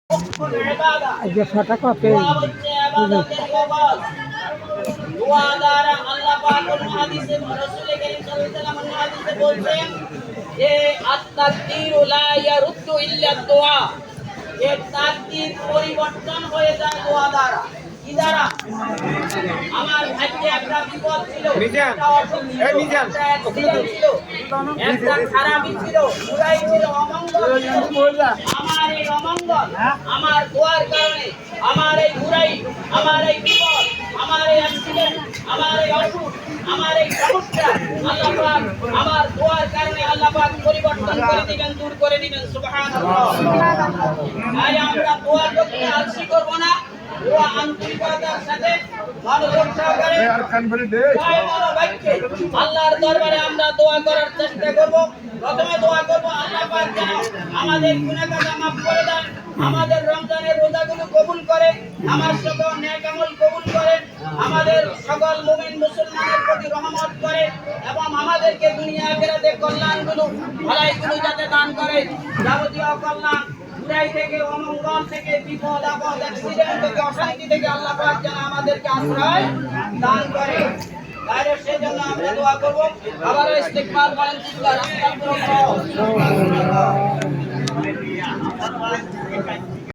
আজকে 6 টাকা পেয়ে দোয়া দ্বারা আল্লাহ পাক কোন হাদিসে রাসূল করিম সাল্লাল্লাহু আলাইহি ওয়াসাল্লাম হাদিসে বলছেন যে আত-তাকদীরু লা ইয়ারুদ্দু ইল্লা দোয়া। এর তাকদীর পরিবর্তন হয়ে যায় দোয়া দ্বারা। কি দ্বারা? আমার ভাগ্যে একটা বিপদ ছিল, একটা অসুখ ছিল, একটা অ্যাক্সিডেন্ট ছিল, একটা খারাপই ছিল, বুড়াই ছিল, অমঙ্গল ছিল। আমার এই অমঙ্গল, আমার দোয়ার কারণে, আমার এই বুড়াই, আমার এই বিপদ, আমার এই অ্যাক্সিডেন্ট, আমার এই অসুখ, আমার এই সমস্যা আল্লাহ পাক আমার দোয়ার কারণে আল্লাহ পাক পরিবর্তন করে দিবেন, দূর করে দিবেন। সুবহানাল্লাহ। তাই আমরা দোয়া করতে আলসি করব না। দোয়া আন্তরিকতার সাথে মনোযোগ সহকারে আল্লাহর দরবারে আমরা দোয়া করার চেষ্টা করব। প্রথমে দোয়া করব আল্লাহ পাক যেন আমাদের গুনাহগানা মাফ করে দেন, আমাদের রমজানের রোজাগুলো কবুল করে, আমার সকল নেক আমল কবুল করে, আমাদের সকল মুমিন মুসলমানের প্রতি রহমত করে এবং আমাদেরকে দুনিয়া আখিরাতে কল্যাণগুলো ভালাইগুলো যাতে দান করে। যাবতীয় কল্যাণ বুরাই থেকে, অমঙ্গল থেকে, বিপদ আপদ, অ্যাক্সিডেন্ট থেকে, অশান্তি থেকে আল্লাহ পাক যেন আমাদেরকে আশ্রয় দান করে। তাহলে সেজন্য আমরা দোয়া করব। আবারও ইস্তিগফার বলেন, আস্তাগফিরুল্লাহ।